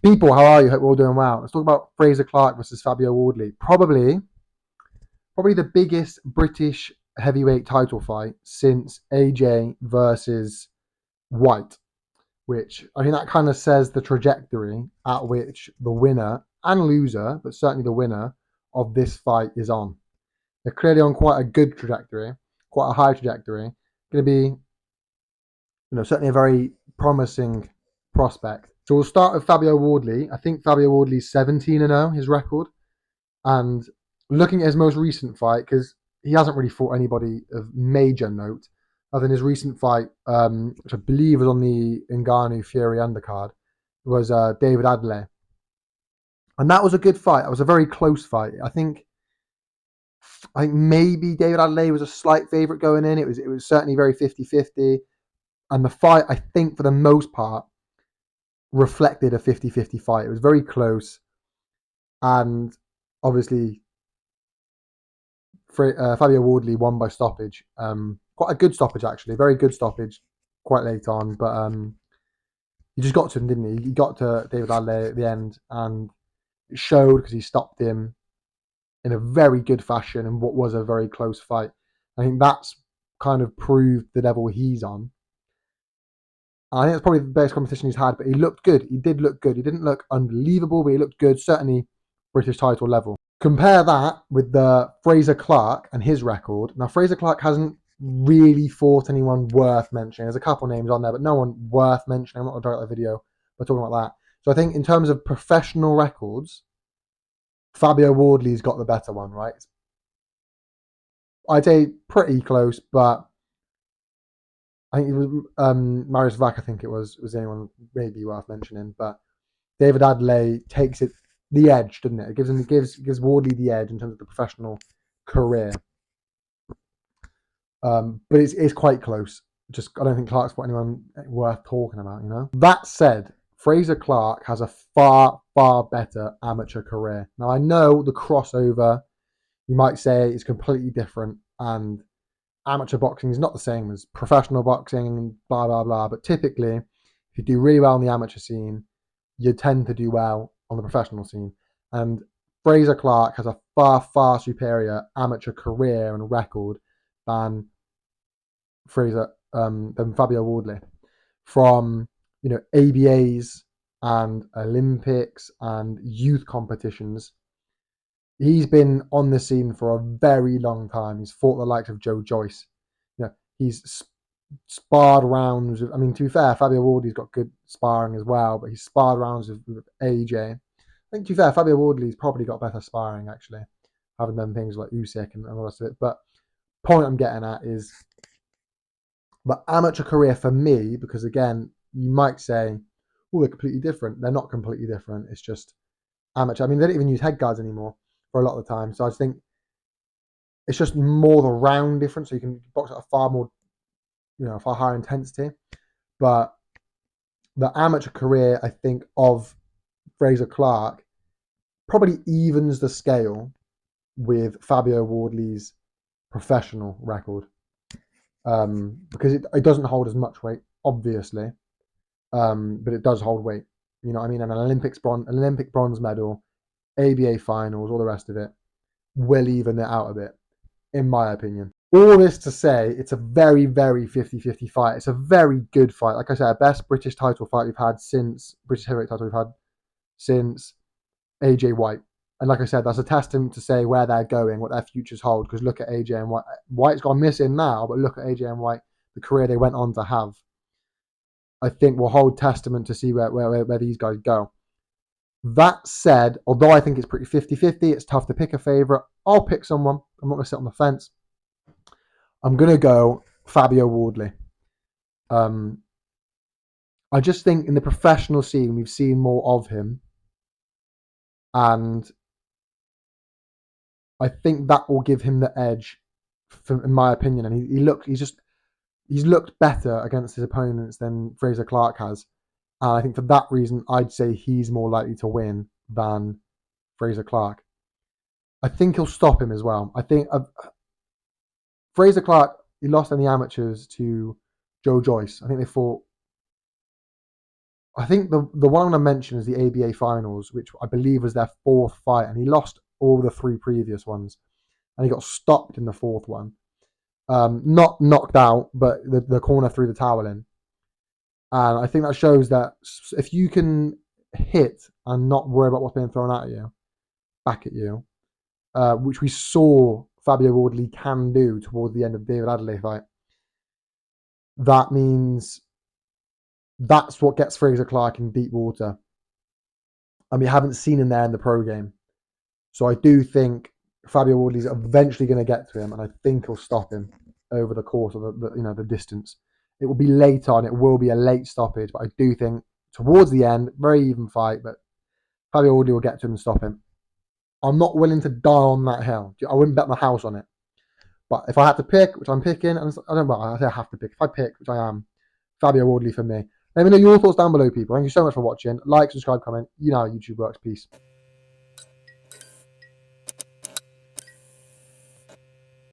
People, how are you? Hope we're all doing well. Let's talk about Frazer Clarke versus Fabio Wardley. Probably the biggest British heavyweight title fight since AJ versus White, which I think that kind of says the trajectory at which the winner and loser, but certainly the winner of this fight is on. They're clearly on quite a good trajectory, quite a high trajectory. Going to be, certainly a very promising prospect. So we'll start with Fabio Wardley. I think Fabio Wardley's 17-0, his record. And looking at his most recent fight, because he hasn't really fought anybody of major note, other than his recent fight, which I believe was on the Ngannou Fury undercard, was David Adley. And that was a good fight. It was a very close fight. I think maybe David Adley was a slight favourite going in. It was certainly very 50-50. And the fight, I think, for the most part, reflected a 50-50 fight. It was very close. And obviously, Fabio Wardley won by stoppage. Quite a good stoppage, actually. Very good stoppage quite late on. But he just got to him, didn't he? He got to David Adley at the end. And it showed because he stopped him in a very good fashion in what was a very close fight. I think that's kind of proved the level he's on. I think it's probably the best competition he's had, but he looked good. He did look good. He didn't look unbelievable, but he looked good, certainly British title level. Compare that with the Frazer Clarke and his record. Now, Frazer Clarke hasn't really fought anyone worth mentioning. There's a couple names on there, but no one worth mentioning. I'm not going to direct the video by talking about that. So I think in terms of professional records, Fabio Wardley's got the better one, right? I'd say pretty close, but I think it was Marius Vac. I think it was the only one maybe worth mentioning. But David Adley takes it the edge, doesn't it? It gives Wardley the edge in terms of the professional career. But it's quite close. Just I don't think Clarke's got anyone worth talking about. That said, Frazer Clarke has a far better amateur career. Now I know the crossover, you might say, is completely different, and amateur boxing is not the same as professional boxing, blah, blah, blah. But typically, if you do really well in the amateur scene, you tend to do well on the professional scene. And Frazer Clarke has a far superior amateur career and record than Fabio Wardley. From, ABAs and Olympics and youth competitions, he's been on the scene for a very long time. He's fought the likes of Joe Joyce. He's sparred rounds with, to be fair, Fabio Wardley's got good sparring as well, but he's sparred rounds with AJ. I think, to be fair, Fabio Wardley's probably got better sparring, actually, having done things like Usyk and all the rest of it. But point I'm getting at is the amateur career for me, because again, you might say, oh, they're completely different. They're not completely different. It's just amateur. They don't even use head guards anymore for a lot of the time. So I just think it's just more the round difference. So you can box at a far more, far higher intensity. But the amateur career, I think, of Frazer Clarke probably evens the scale with Fabio Wardley's professional record. Because it doesn't hold as much weight, obviously. But it does hold weight. You know what I mean? And an Olympic bronze medal, ABA finals, all the rest of it will even it out a bit, in my opinion. All this to say, it's a very 50-50 fight. It's a very good fight. Like I said, best British title fight we've had since British heavyweight title we've had since AJ White. And like I said, that's a testament to say where they're going, what their futures hold. Because look at AJ and White. White's gone missing now, but look at AJ and White, the career they went on to have. I think will hold testament to see where these guys go. That said, although I think it's pretty 50-50, it's tough to pick a favourite. I'll pick someone. I'm not going to sit on the fence. I'm going to go Fabio Wardley. I just think in the professional scene, we've seen more of him. And I think that will give him the edge, in my opinion. And he's looked better against his opponents than Frazer Clarke has. And I think for that reason, I'd say he's more likely to win than Frazer Clarke. I think he'll stop him as well. I think Frazer Clarke, he lost in the amateurs to Joe Joyce. I think they fought, I think the one I'm going to mention is the ABA finals, which I believe was their fourth fight, and he lost all the three previous ones, and he got stopped in the fourth one. Not knocked out, but the corner threw the towel in. And I think that shows that if you can hit and not worry about what's being thrown at you, back at you, which we saw Fabio Wardley can do towards the end of the David Adelaide fight, that means that's what gets Frazer Clarke in deep water. And we haven't seen him there in the pro game. So I do think Fabio Wardley's eventually going to get to him, and I think he'll stop him over the course of the distance. It will be late on. It will be a late stoppage, but I do think towards the end, very even fight, but Fabio Wardley will get to him and stop him. I'm not willing to die on that hill. I wouldn't bet my house on it. But if I had to pick, which I'm picking, and I don't know, I say I have to pick. If I pick, which I am, Fabio Wardley for me. Let me know your thoughts down below, people. Thank you so much for watching. Like, subscribe, comment. You know how YouTube works. Peace.